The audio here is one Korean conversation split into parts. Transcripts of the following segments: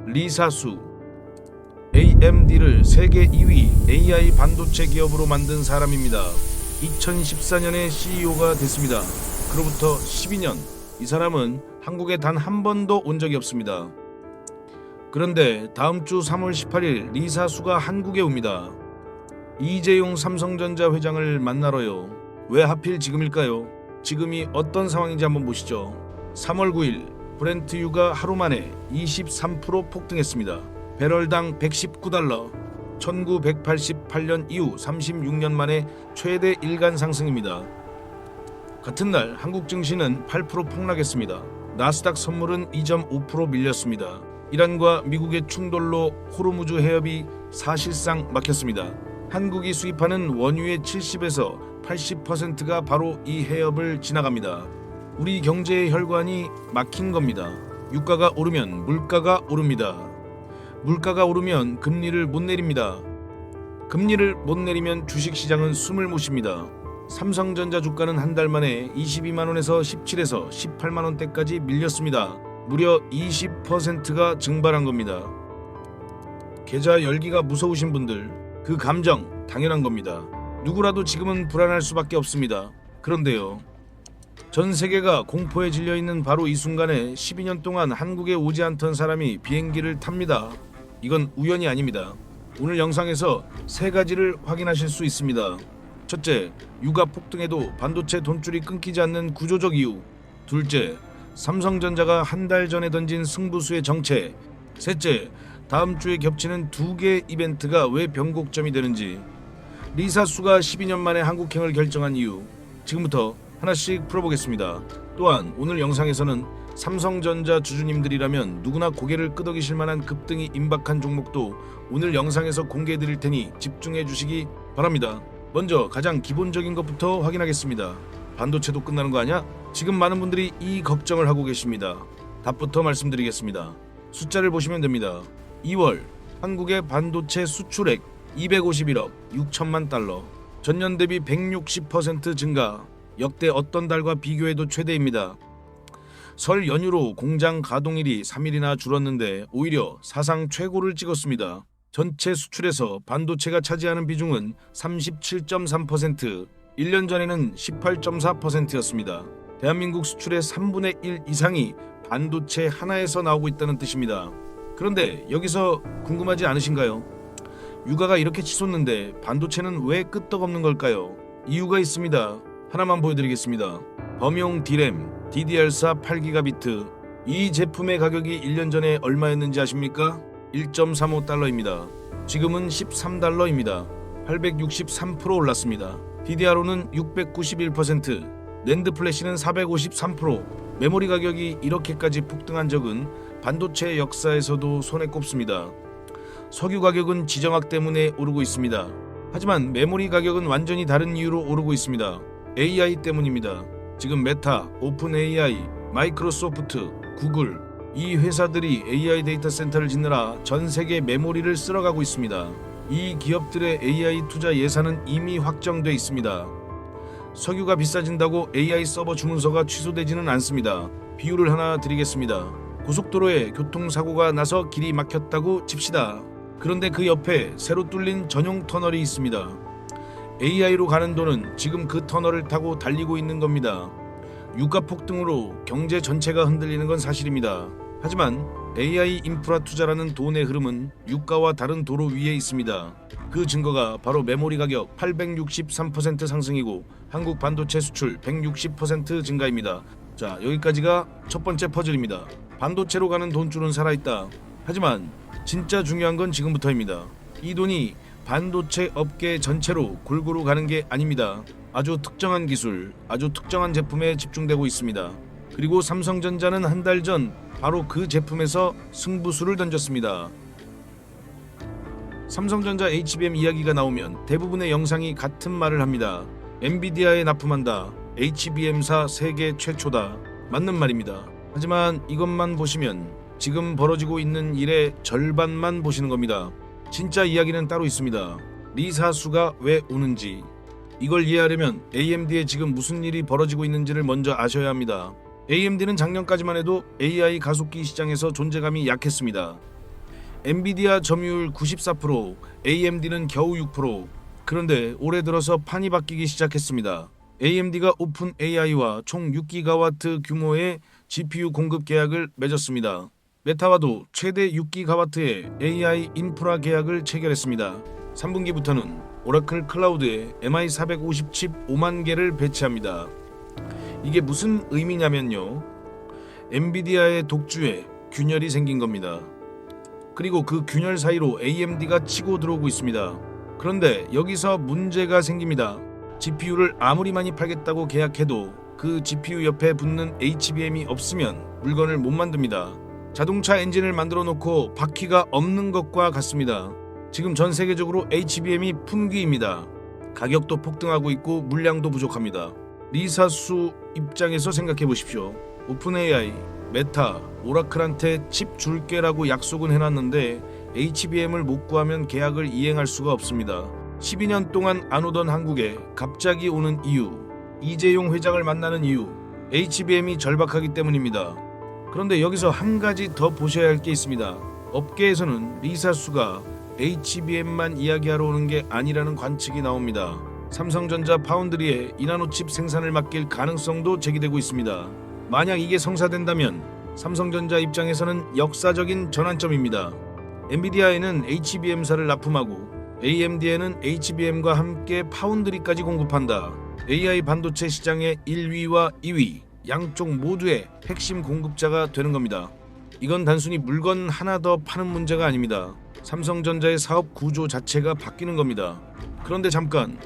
리사수. AMD를 세계 2위 AI 반도체 기업으로 만든 사람입니다. 2014년에 CEO가 됐습니다. 그로부터 12년, 이 사람은 한국에 단 한 번도 온 적이 없습니다. 그런데 다음 주 3월 18일 리사수가 한국에 옵니다. 이재용 삼성전자 회장을 만나러요. 왜 하필 지금일까요? 지금이 어떤 상황인지 한번 보시죠. 3월 9일 브렌트유가 하루 만에 23% 폭등했습니다. 배럴당 119달러, 1988년 이후 36년 만에 최대 일간 상승입니다. 같은 날 한국 증시는 8% 폭락했습니다. 나스닥 선물은 2.5% 밀렸습니다. 이란과 미국의 충돌로 호르무즈 해협이 사실상 막혔습니다. 한국이 수입하는 원유의 70에서 80%가 바로 이 해협을 지나갑니다. 우리 경제의 혈관이 막힌 겁니다. 유가가 오르면 물가가 오릅니다. 물가가 오르면 금리를 못 내립니다. 금리를 못 내리면 주식시장은 숨을 못 쉽니다. 삼성전자 주가는 한 달 만에 22만원에서 17에서 18만원대까지 밀렸습니다. 무려 20%가 증발한 겁니다. 계좌 열기가 무서우신 분들, 그 감정 당연한 겁니다. 누구라도 지금은 불안할 수밖에 없습니다. 그런데요, 전 세계가 공포에 질려있는 바로 이 순간에 12년 동안 한국에 오지 않던 사람이 비행기를 탑니다. 이건 우연이 아닙니다. 오늘 영상에서 세 가지를 확인하실 수 있습니다. 첫째, 유가 폭등에도 반도체 돈줄이 끊기지 않는 구조적 이유. 둘째, 삼성전자가 한 달 전에 던진 승부수의 정체. 셋째, 다음 주에 겹치는 두 개의 이벤트가 왜 변곡점이 되는지. 리사수가 12년 만에 한국행을 결정한 이유. 지금부터 하나씩 풀어보겠습니다. 또한 오늘 영상에서는 삼성전자 주주님들이라면 누구나 고개를 끄덕이실 만한 급등이 임박한 종목도 오늘 영상에서 공개해 드릴 테니 집중해 주시기 바랍니다. 먼저 가장 기본적인 것부터 확인하겠습니다. 반도체도 끝나는 거 아니야? 지금 많은 분들이 이 걱정을 하고 계십니다. 답부터 말씀드리겠습니다. 숫자를 보시면 됩니다. 2월 한국의 반도체 수출액 251억 6천만 달러, 전년 대비 160% 증가, 역대 어떤 달과 비교해도 최대입니다. 설 연휴로 공장 가동일이 3일이나 줄었는데 오히려 사상 최고를 찍었습니다. 전체 수출에서 반도체가 차지하는 비중은 37.3%, 1년 전에는 18.4%였습니다. 대한민국 수출의 3분의 1 이상이 반도체 하나에서 나오고 있다는 뜻입니다. 그런데 여기서 궁금하지 않으신가요? 유가가 이렇게 치솟는데 반도체는 왜 끄떡없는 걸까요? 이유가 있습니다. 하나만 보여드리겠습니다. 범용 D램 DDR4 8GB, 이 제품의 가격이 1년 전에 얼마였는지 아십니까? 1.35달러입니다. 지금은 13달러입니다. 863% 올랐습니다. DDR5는 691%, 낸드 플래시는 453%, 메모리 가격이 이렇게까지 폭등한 적은 반도체 역사에서도 손에 꼽습니다. 석유 가격은 지정학 때문에 오르고 있습니다. 하지만 메모리 가격은 완전히 다른 이유로 오르고 있습니다. AI 때문입니다. 지금 메타, 오픈 AI, 마이크로소프트, 구글, 이 회사들이 AI 데이터 센터를 짓느라 전 세계 메모리를 쓸어가고 있습니다. 이 기업들의 AI 투자 예산은 이미 확정돼 있습니다. 석유가 비싸진다고 AI 서버 주문서가 취소되지는 않습니다. 비유를 하나 드리겠습니다. 고속도로에 교통사고가 나서 길이 막혔다고 칩시다. 그런데 그 옆에 새로 뚫린 전용 터널이 있습니다. AI로 가는 돈은 지금 그 터널을 타고 달리고 있는 겁니다. 유가 폭등으로 경제 전체가 흔들리는 건 사실입니다. 하지만 AI 인프라 투자라는 돈의 흐름은 유가와 다른 도로 위에 있습니다. 그 증거가 바로 메모리 가격 863% 상승이고 한국 반도체 수출 160% 증가입니다. 자, 여기까지가 첫 번째 퍼즐입니다. 반도체로 가는 돈줄은 살아있다. 하지만 진짜 중요한 건 지금부터입니다. 이 돈이 반도체 업계 전체로 골고루 가는 게 아닙니다. 아주 특정한 기술, 아주 특정한 제품에 집중되고 있습니다. 그리고 삼성전자는 한 달 전 바로 그 제품에서 승부수를 던졌습니다. 삼성전자 HBM 이야기가 나오면 대부분의 영상이 같은 말을 합니다. 엔비디아에 납품한다. HBM사 세계 최초다. 맞는 말입니다. 하지만 이것만 보시면 지금 벌어지고 있는 일의 절반만 보시는 겁니다. 진짜 이야기는 따로 있습니다. 리사수가 왜 오는지. 이걸 이해하려면 AMD에 지금 무슨 일이 벌어지고 있는지를 먼저 아셔야 합니다. AMD는 작년까지만 해도 AI 가속기 시장에서 존재감이 약했습니다. 엔비디아 점유율 94%, AMD는 겨우 6%. 그런데 올해 들어서 판이 바뀌기 시작했습니다. AMD가 오픈 AI와 총 6기가와트 규모의 GPU 공급 계약을 맺었습니다. 메타와도 최대 6기가와트의 AI 인프라 계약을 체결했습니다. 3분기부터는 오라클 클라우드에 MI450 칩 5만 개를 배치합니다. 이게 무슨 의미냐면요. 엔비디아의 독주에 균열이 생긴 겁니다. 그리고 그 균열 사이로 AMD가 치고 들어오고 있습니다. 그런데 여기서 문제가 생깁니다. GPU를 아무리 많이 팔겠다고 계약해도 그 GPU 옆에 붙는 HBM이 없으면 물건을 못 만듭니다. 자동차 엔진을 만들어 놓고 바퀴가 없는 것과 같습니다. 지금 전 세계적으로 HBM이 품귀입니다. 가격도 폭등하고 있고 물량도 부족합니다. 리사 수 입장에서 생각해 보십시오. 오픈 AI, 메타, 오라클한테 칩 줄게라고 약속은 해놨는데 HBM을 못 구하면 계약을 이행할 수가 없습니다. 12년 동안 안 오던 한국에 갑자기 오는 이유, 이재용 회장을 만나는 이유, HBM이 절박하기 때문입니다. 그런데 여기서 한 가지 더 보셔야 할 게 있습니다. 업계에서는 리사수가 HBM만 이야기하러 오는 게 아니라는 관측이 나옵니다. 삼성전자 파운드리에 이나노칩 생산을 맡길 가능성도 제기되고 있습니다. 만약 이게 성사된다면 삼성전자 입장에서는 역사적인 전환점입니다. 엔비디아에는 HBM사를 납품하고 AMD에는 HBM과 함께 파운드리까지 공급한다. AI 반도체 시장의 1위와 2위 양쪽 모두의 핵심 공급자가 되는 겁니다. 이건 단순히 물건 하나 더 파는 문제가 아닙니다. 삼성전자의 사업 구조 자체가 바뀌는 겁니다. 그런데 잠깐,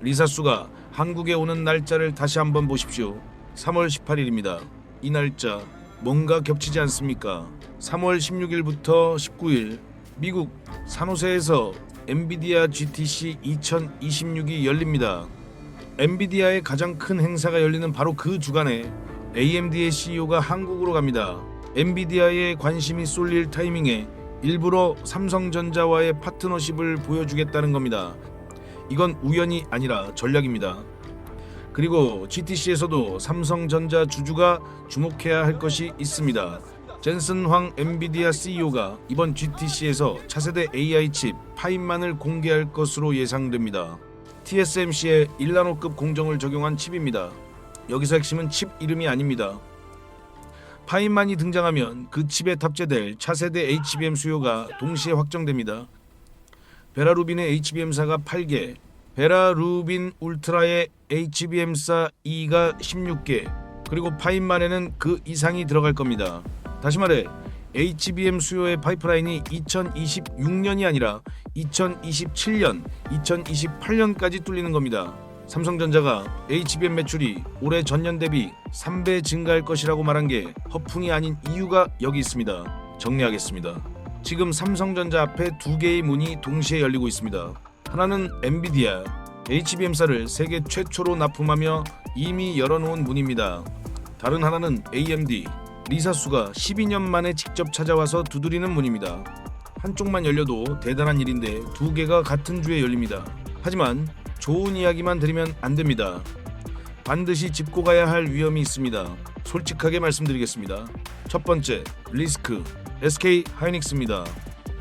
리사수가 한국에 오는 날짜를 다시 한번 보십시오. 3월 18일입니다. 이 날짜 뭔가 겹치지 않습니까? 3월 16일부터 19일 미국 산호세에서 엔비디아 GTC 2026이 열립니다. 엔비디아의 가장 큰 행사가 열리는 바로 그 주간에 AMD의 CEO가 한국으로 갑니다. 엔비디아에 관심이 쏠릴 타이밍에 일부러 삼성전자와의 파트너십을 보여주겠다는 겁니다. 이건 우연이 아니라 전략입니다. 그리고 GTC에서도 삼성전자 주주가 주목해야 할 것이 있습니다. 젠슨 황 엔비디아 CEO가 이번 GTC에서 차세대 AI 칩 파인만을 공개할 것으로 예상됩니다. TSMC의 1나노급 공정을 적용한 칩입니다. 여기서 핵심은 칩 이름이 아닙니다. 파인만이 등장하면 그 칩에 탑재될 차세대 HBM 수요가 동시에 확정됩니다. 베라루빈의 HBM사가 8개, 베라루빈 울트라의 HBM사 2가 16개, 그리고 파인만에는 그 이상이 들어갈 겁니다. 다시 말해 HBM 수요의 파이프라인이 2026년이 아니라 2027년, 2028년까지 뚫리는 겁니다. 삼성전자가 HBM 매출이 올해 전년 대비 3배 증가할 것이라고 말한 게 허풍이 아닌 이유가 여기 있습니다. 정리하겠습니다. 지금 삼성전자 앞에 두 개의 문이 동시에 열리고 있습니다. 하나는 엔비디아, HBM사를 세계 최초로 납품하며 이미 열어놓은 문입니다. 다른 하나는 AMD, 리사수가 12년 만에 직접 찾아와서 두드리는 문입니다. 한쪽만 열려도 대단한 일인데 두 개가 같은 주에 열립니다. 하지만 좋은 이야기만 드리면 안 됩니다. 반드시 짚고 가야 할 위험이 있습니다. 솔직하게 말씀드리겠습니다. 첫 번째, 리스크, SK 하이닉스입니다.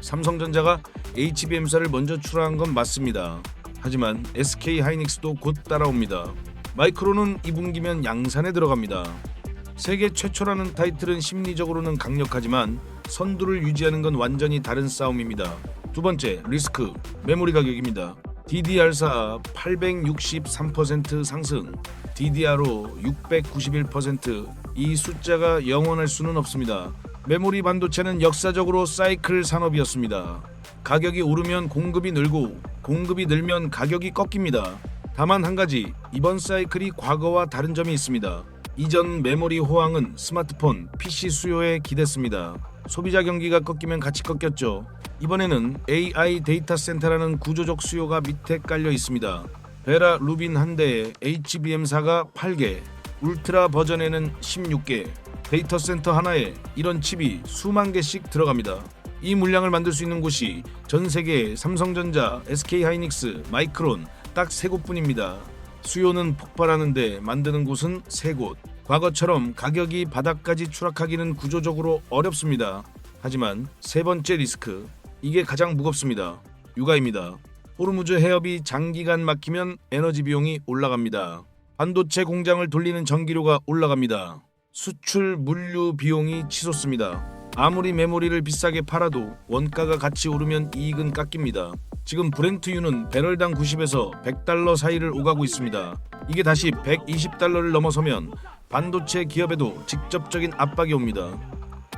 삼성전자가 HBM사를 먼저 출하한 건 맞습니다. 하지만 SK 하이닉스도 곧 따라옵니다. 마이크론은 2분기면 양산에 들어갑니다. 세계 최초라는 타이틀은 심리적으로는 강력하지만 선두를 유지하는 건 완전히 다른 싸움입니다. 두 번째, 리스크, 메모리 가격입니다. DDR4 863% 상승, DDR5 691%, 이 숫자가 영원할 수는 없습니다. 메모리 반도체는 역사적으로 사이클 산업이었습니다. 가격이 오르면 공급이 늘고 공급이 늘면 가격이 꺾입니다. 다만 한 가지, 이번 사이클이 과거와 다른 점이 있습니다. 이전 메모리 호황은 스마트폰, PC 수요에 기댔습니다. 소비자 경기가 꺾이면 같이 꺾였죠. 이번에는 AI 데이터 센터라는 구조적 수요가 밑에 깔려 있습니다. 베라 루빈 한 대에 HBM사가 8개, 울트라 버전에는 16개, 데이터 센터 하나에 이런 칩이 수만 개씩 들어갑니다. 이 물량을 만들 수 있는 곳이 전 세계에 삼성전자, SK 하이닉스, 마이크론 딱 3곳뿐입니다. 수요는 폭발하는데 만드는 곳은 3곳. 과거처럼 가격이 바닥까지 추락하기는 구조적으로 어렵습니다. 하지만 세 번째 리스크, 이게 가장 무겁습니다. 유가입니다. 호르무즈 해협이 장기간 막히면 에너지 비용이 올라갑니다. 반도체 공장을 돌리는 전기료가 올라갑니다. 수출 물류 비용이 치솟습니다. 아무리 메모리를 비싸게 팔아도 원가가 같이 오르면 이익은 깎입니다. 지금 브렌트유는 배럴당 90에서 100달러 사이를 오가고 있습니다. 이게 다시 120달러를 넘어서면 반도체 기업에도 직접적인 압박이 옵니다.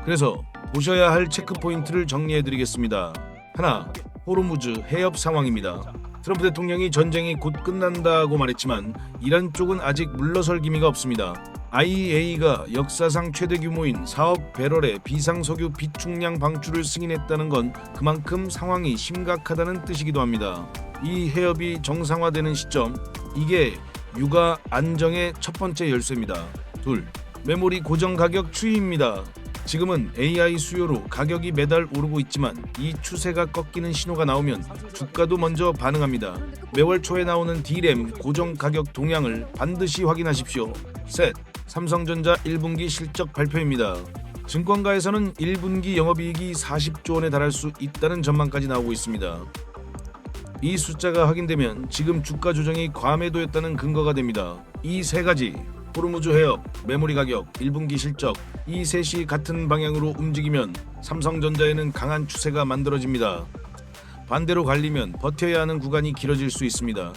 그래서 보셔야 할 체크포인트를 정리해드리겠습니다. 하나, 호르무즈 해협 상황입니다. 트럼프 대통령이 전쟁이 곧 끝난다고 말했지만 이란 쪽은 아직 물러설 기미가 없습니다. IEA가 역사상 최대 규모인 4억 배럴의 비상석유 비축량 방출을 승인했다는 건 그만큼 상황이 심각하다는 뜻이기도 합니다. 이 해협이 정상화되는 시점, 이게 유가 안정의 첫 번째 열쇠입니다. 둘, 메모리 고정 가격 추이입니다. 지금은 AI 수요로 가격이 매달 오르고 있지만 이 추세가 꺾이는 신호가 나오면 주가도 먼저 반응합니다. 매월 초에 나오는 D램 고정 가격 동향을 반드시 확인하십시오. 셋, 삼성전자 1분기 실적 발표입니다. 증권가에서는 1분기 영업이익이 40조 원에 달할 수 있다는 전망까지 나오고 있습니다. 이 숫자가 확인되면 지금 주가 조정이 과매도였다는 근거가 됩니다. 이 세 가지, 호르무즈 해협, 메모리 가격, 1분기 실적, 이 셋이 같은 방향으로 움직이면 삼성전자에는 강한 추세가 만들어집니다. 반대로 갈리면 버텨야 하는 구간이 길어질 수 있습니다.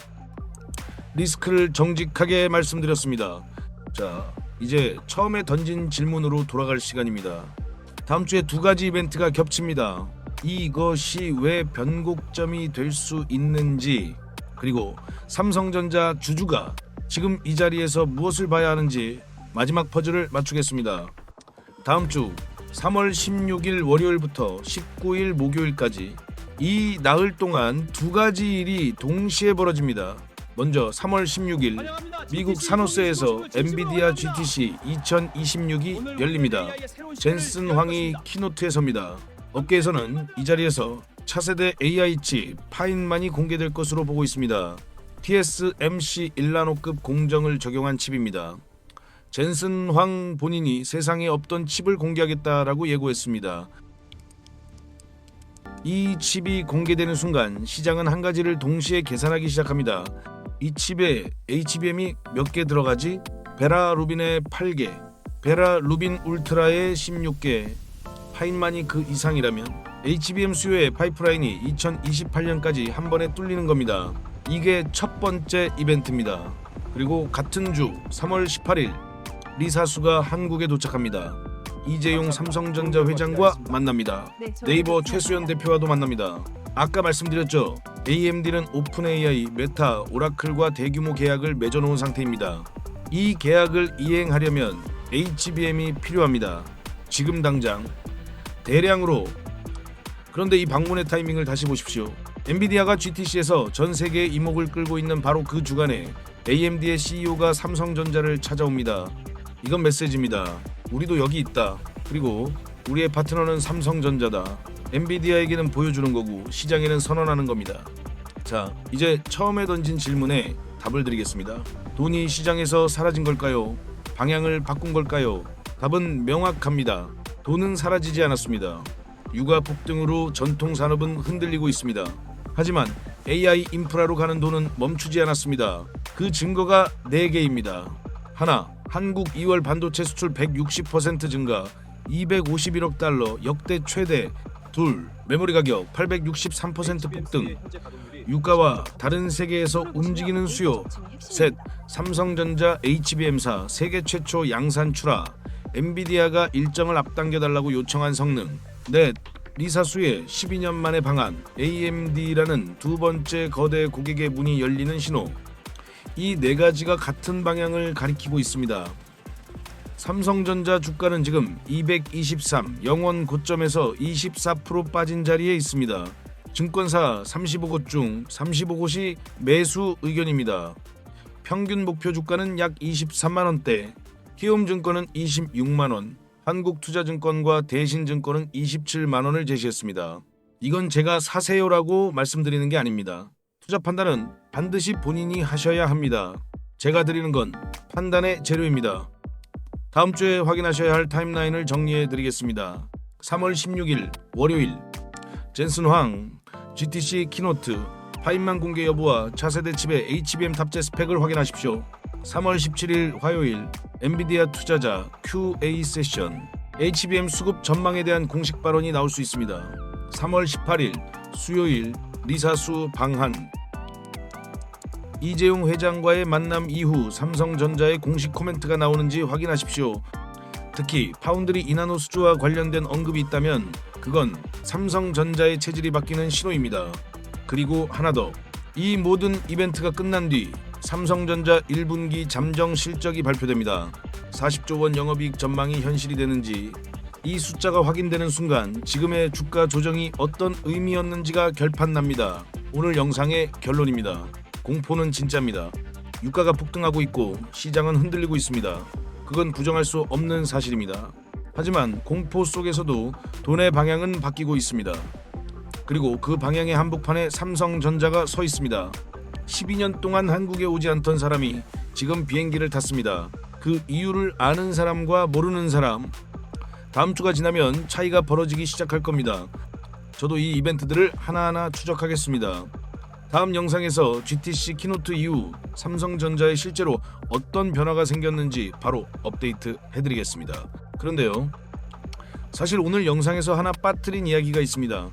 리스크를 정직하게 말씀드렸습니다. 자, 이제 처음에 던진 질문으로 돌아갈 시간입니다. 다음 주에 두 가지 이벤트가 겹칩니다. 이것이 왜 변곡점이 될 수 있는지, 그리고 삼성전자 주주가 지금 이 자리에서 무엇을 봐야 하는지 마지막 퍼즐을 맞추겠습니다. 다음 주 3월 16일 월요일부터 19일 목요일까지 이 나흘 동안 두 가지 일이 동시에 벌어집니다. 먼저 3월 16일 미국 산호세에서 엔비디아 GTC 2026이 열립니다. 젠슨 황이 키노트에 섭니다. 업계에서는 이 자리에서 차세대 AI 칩 파인만이 공개될 것으로 보고 있습니다. TSMC 1나노급 공정을 적용한 칩입니다. 젠슨 황 본인이 세상에 없던 칩을 공개하겠다라고 예고했습니다. 이 칩이 공개되는 순간 시장은 한 가지를 동시에 계산하기 시작합니다. 이 칩에 HBM이 몇 개 들어가지? 베라 루빈에 8개, 베라 루빈 울트라에 16개, 파인만이 그 이상이라면 HBM 수요의 파이프라인이 2028년까지 한 번에 뚫리는 겁니다. 이게 첫 번째 이벤트입니다. 그리고 같은 주 3월 18일 리사수가 한국에 도착합니다. 이재용 삼성전자 회장과 만납니다. 네이버 최수연 대표와도 만납니다. 아까 말씀드렸죠. AMD는 오픈AI, 메타, 오라클과 대규모 계약을 맺어놓은 상태입니다. 이 계약을 이행하려면 HBM이 필요합니다. 지금 당장 대량으로. 그런데 이 방문의 타이밍을 다시 보십시오. 엔비디아가 GTC에서 전 세계의 이목을 끌고 있는 바로 그 주간에 AMD의 CEO가 삼성전자를 찾아옵니다. 이건 메시지입니다. 우리도 여기 있다. 그리고 우리의 파트너는 삼성전자다. 엔비디아에게는 보여주는 거고 시장에는 선언하는 겁니다. 자, 이제 처음에 던진 질문에 답을 드리겠습니다. 돈이 시장에서 사라진 걸까요? 방향을 바꾼 걸까요? 답은 명확합니다. 돈은 사라지지 않았습니다. 유가 폭등으로 전통 산업은 흔들리고 있습니다. 하지만 AI 인프라로 가는 돈은 멈추지 않았습니다. 그 증거가 4개입니다. 하나, 한국 2월 반도체 수출 160% 증가, 251억 달러 역대 최대. 둘, 메모리 가격 863% 폭등, 유가와 다른 세계에서 움직이는 수요. 셋, 삼성전자 HBM사 세계 최초 양산 출하, 엔비디아가 일정을 앞당겨달라고 요청한 성능. 넷, 리사수의 12년 만의 방한, AMD라는 두 번째 거대 고객의 문이 열리는 신호. 이 네 가지가 같은 방향을 가리키고 있습니다. 삼성전자 주가는 지금 223 영원 고점에서 24% 빠진 자리에 있습니다. 증권사 35곳 중 35곳이 매수 의견입니다. 평균 목표 주가는 약 23만원대, 키움증권은 26만원, 한국투자증권과 대신증권은 27만원을 제시했습니다. 이건 제가 사세요라고 말씀드리는 게 아닙니다. 투자 판단은 반드시 본인이 하셔야 합니다. 제가 드리는 건 판단의 재료입니다. 다음 주에 확인하셔야 할 타임라인을 정리해 드리겠습니다. 3월 16일 월요일 젠슨 황 GTC 키노트 파인만 공개 여부와 차세대 칩의 HBM 탑재 스펙을 확인하십시오. 3월 17일 화요일 엔비디아 투자자 QA 세션 HBM 수급 전망에 대한 공식 발언이 나올 수 있습니다. 3월 18일 수요일 리사수 방한 이재용 회장과의 만남 이후 삼성전자의 공식 코멘트가 나오는지 확인하십시오. 특히 파운드리 이나노 수주와 관련된 언급이 있다면 그건 삼성전자의 체질이 바뀌는 신호입니다. 그리고 하나 더, 이 모든 이벤트가 끝난 뒤 삼성전자 1분기 잠정 실적이 발표됩니다. 40조 원 영업이익 전망이 현실이 되는지, 이 숫자가 확인되는 순간 지금의 주가 조정이 어떤 의미였는지가 결판납니다. 오늘 영상의 결론입니다. 공포는 진짜입니다. 유가가 폭등하고 있고 시장은 흔들리고 있습니다. 그건 부정할 수 없는 사실입니다. 하지만 공포 속에서도 돈의 방향은 바뀌고 있습니다. 그리고 그 방향의 한복판에 삼성전자가 서 있습니다. 12년 동안 한국에 오지 않던 사람이 지금 비행기를 탔습니다. 그 이유를 아는 사람과 모르는 사람, 다음 주가 지나면 차이가 벌어지기 시작할 겁니다. 저도 이 이벤트들을 하나하나 추적하겠습니다. 다음 영상에서 GTC 키노트 이후 삼성전자에 실제로 어떤 변화가 생겼는지 바로 업데이트 해드리겠습니다. 그런데요, 사실 오늘 영상에서 하나 빠뜨린 이야기가 있습니다.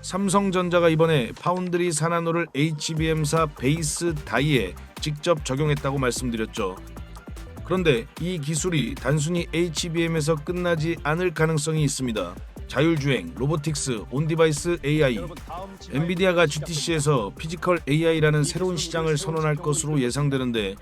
삼성전자가 이번에 파운드리 사나노를 HBM사 베이스 다이에 직접 적용했다고 말씀드렸죠. 그런데 이 기술이 단순히 HBM에서 끝나지 않을 가능성이 있습니다. 자율주행, 로보틱스, 온디바이스 AI, 엔비디아가 GTC에서 피지컬 AI라는 새로운 시장을 선언할 것으로 예상되는데,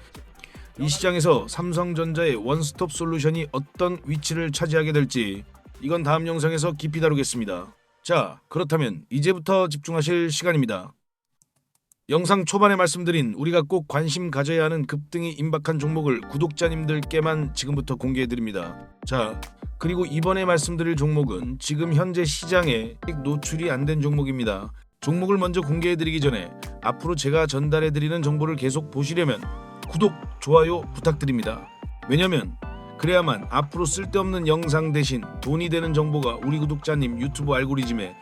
이 시장에서 삼성전자의 원스톱 솔루션이 어떤 위치를 차지하게 될지 이건 다음 영상에서 깊이 다루겠습니다. 자, 그렇다면 이제부터 집중하실 시간입니다. 영상 초반에 말씀드린 우리가 꼭 관심 가져야 하는 급등이 임박한 종목을 구독자님들께만 지금부터 공개해드립니다. 자, 그리고 이번에 말씀드릴 종목은 지금 현재 시장에 노출이 안 된 종목입니다. 종목을 먼저 공개해드리기 전에 앞으로 제가 전달해드리는 정보를 계속 보시려면 구독, 좋아요 부탁드립니다. 왜냐면 그래야만 앞으로 쓸데없는 영상 대신 돈이 되는 정보가 우리 구독자님 유튜브 알고리즘에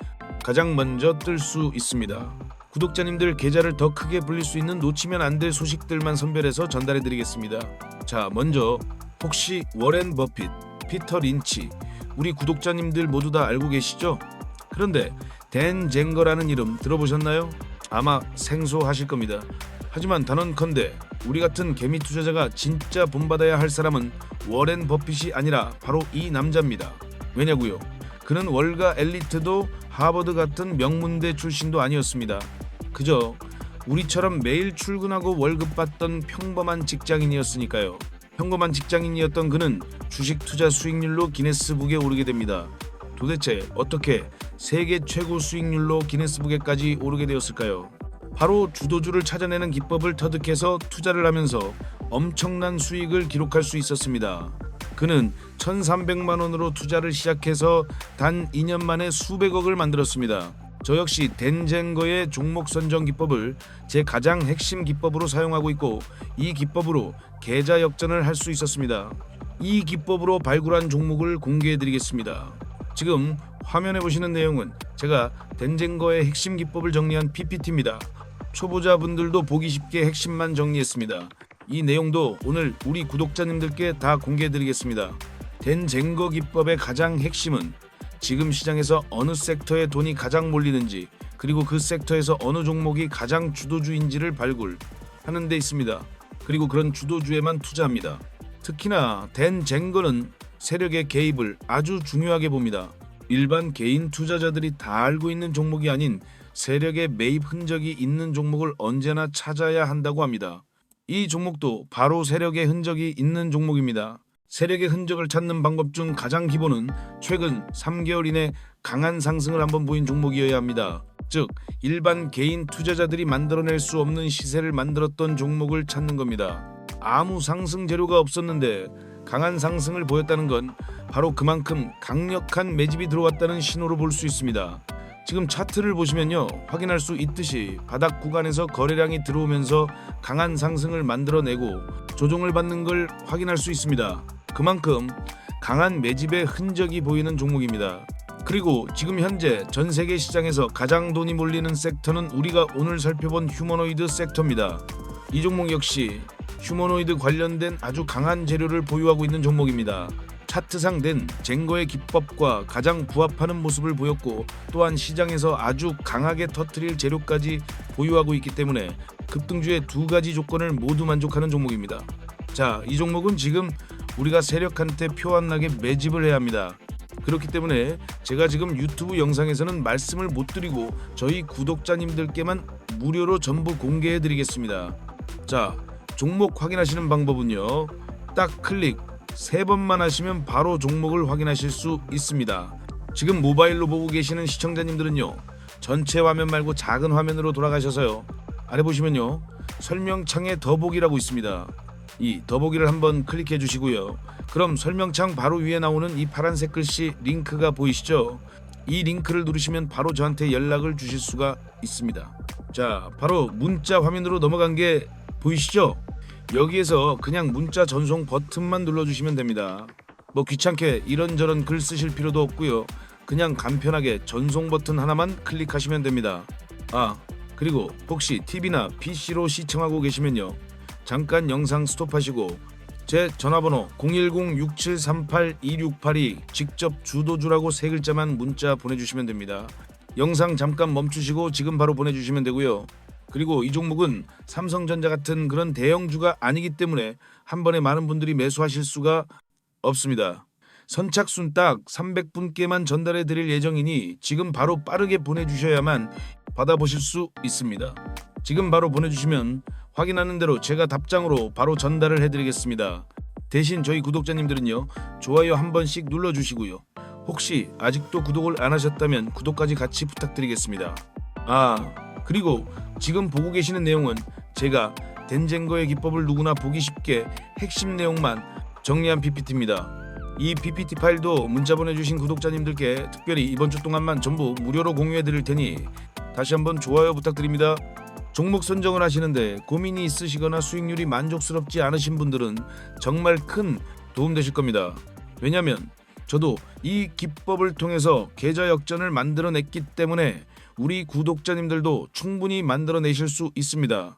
가장 먼저 뜰 수 있습니다. 구독자님들 계좌를 더 크게 불릴 수 있는 놓치면 안 될 소식들만 선별해서 전달해드리겠습니다. 자, 먼저 혹시 워렌 버핏, 피터 린치, 우리 구독자님들 모두 다 알고 계시죠? 그런데 댄 쟁거라는 이름 들어보셨나요? 아마 생소하실 겁니다. 하지만 단언컨대 우리 같은 개미 투자자가 진짜 본받아야 할 사람은 워렌 버핏이 아니라 바로 이 남자입니다. 왜냐고요? 그는 월가 엘리트도 하버드 같은 명문대 출신도 아니었습니다. 그저 우리처럼 매일 출근하고 월급 받던 평범한 직장인이었으니까요. 평범한 직장인이었던 그는 주식 투자 수익률로 기네스북에 오르게 됩니다. 도대체 어떻게 세계 최고 수익률로 기네스북에까지 오르게 되었을까요? 바로 주도주를 찾아내는 기법을 터득해서 투자를 하면서 엄청난 수익을 기록할 수 있었습니다. 그는 1,300만 원으로 투자를 시작해서 단 2년 만에 수백억을 만들었습니다. 저 역시 댄쟁거의 종목 선정 기법을 제 가장 핵심 기법으로 사용하고 있고, 이 기법으로 계좌 역전을 할 수 있었습니다. 이 기법으로 발굴한 종목을 공개해드리겠습니다. 지금 화면에 보시는 내용은 제가 댄쟁거의 핵심 기법을 정리한 PPT입니다. 초보자분들도 보기 쉽게 핵심만 정리했습니다. 이 내용도 오늘 우리 구독자님들께 다 공개해드리겠습니다. 댄쟁거 기법의 가장 핵심은 지금 시장에서 어느 섹터에 돈이 가장 몰리는지, 그리고 그 섹터에서 어느 종목이 가장 주도주인지를 발굴하는 데 있습니다. 그리고 그런 주도주에만 투자합니다. 특히나 댄쟁거는 세력의 개입을 아주 중요하게 봅니다. 일반 개인 투자자들이 다 알고 있는 종목이 아닌 세력의 매입 흔적이 있는 종목을 언제나 찾아야 한다고 합니다. 이 종목도 바로 세력의 흔적이 있는 종목입니다. 세력의 흔적을 찾는 방법 중 가장 기본은 최근 3개월 이내 강한 상승을 한번 보인 종목이어야 합니다. 즉, 일반 개인 투자자들이 만들어낼 수 없는 시세를 만들었던 종목을 찾는 겁니다. 아무 상승 재료가 없었는데 강한 상승을 보였다는 건 바로 그만큼 강력한 매집이 들어왔다는 신호로 볼 수 있습니다. 지금 차트를 보시면요, 확인할 수 있듯이 바닥 구간에서 거래량이 들어오면서 강한 상승을 만들어내고 조정을 받는 걸 확인할 수 있습니다. 그만큼 강한 매집의 흔적이 보이는 종목입니다. 그리고 지금 현재 전 세계 시장에서 가장 돈이 몰리는 섹터는 우리가 오늘 살펴본 휴머노이드 섹터입니다. 이 종목 역시 휴머노이드 관련된 아주 강한 재료를 보유하고 있는 종목입니다. 차트상 된 쟁거의 기법과 가장 부합하는 모습을 보였고, 또한 시장에서 아주 강하게 터뜨릴 재료까지 보유하고 있기 때문에 급등주의 두 가지 조건을 모두 만족하는 종목입니다. 자, 이 종목은 지금 우리가 세력한테 표 안 나게 매집을 해야 합니다. 그렇기 때문에 제가 지금 유튜브 영상에서는 말씀을 못 드리고 저희 구독자님들께만 무료로 전부 공개해 드리겠습니다. 자, 종목 확인하시는 방법은요, 딱 클릭 3번만 하시면 바로 종목을 확인하실 수 있습니다. 지금 모바일로 보고 계시는 시청자님들은요, 전체 화면 말고 작은 화면으로 돌아가셔서요, 아래 보시면요 설명창에 더보기라고 있습니다. 이 더보기를 한번 클릭해 주시고요, 그럼 설명창 바로 위에 나오는 이 파란색 글씨 링크가 보이시죠? 이 링크를 누르시면 바로 저한테 연락을 주실 수가 있습니다. 자, 바로 문자 화면으로 넘어간 게 보이시죠? 여기에서 그냥 문자 전송 버튼만 눌러주시면 됩니다. 뭐 귀찮게 이런저런 글 쓰실 필요도 없고요, 그냥 간편하게 전송 버튼 하나만 클릭하시면 됩니다. 아, 그리고 혹시 TV나 PC로 시청하고 계시면요, 잠깐 영상 스톱하시고 제 전화번호 010-6738-2682 직접 주도주라고 3글자만 문자 보내주시면 됩니다. 영상 잠깐 멈추시고 지금 바로 보내주시면 되고요. 그리고 이 종목은 삼성전자 같은 그런 대형주가 아니기 때문에 한 번에 많은 분들이 매수하실 수가 없습니다. 선착순 딱 300분께만 전달해 드릴 예정이니 지금 바로 빠르게 보내주셔야만 받아보실 수 있습니다. 지금 바로 보내주시면 확인하는 대로 제가 답장으로 바로 전달을 해드리겠습니다. 대신 저희 구독자님들은요, 좋아요 한 번씩 눌러주시고요, 혹시 아직도 구독을 안 하셨다면 구독까지 같이 부탁드리겠습니다. 아, 그리고 지금 보고 계시는 내용은 제가 덴쟁거의 기법을 누구나 보기 쉽게 핵심 내용만 정리한 PPT입니다. 이 PPT 파일도 문자 보내주신 구독자님들께 특별히 이번 주 동안만 전부 무료로 공유해 드릴 테니 다시 한번 좋아요 부탁드립니다. 종목 선정을 하시는데 고민이 있으시거나 수익률이 만족스럽지 않으신 분들은 정말 큰 도움 되실 겁니다. 왜냐하면 저도 이 기법을 통해서 계좌 역전을 만들어냈기 때문에 우리 구독자님들도 충분히 만들어내실 수 있습니다.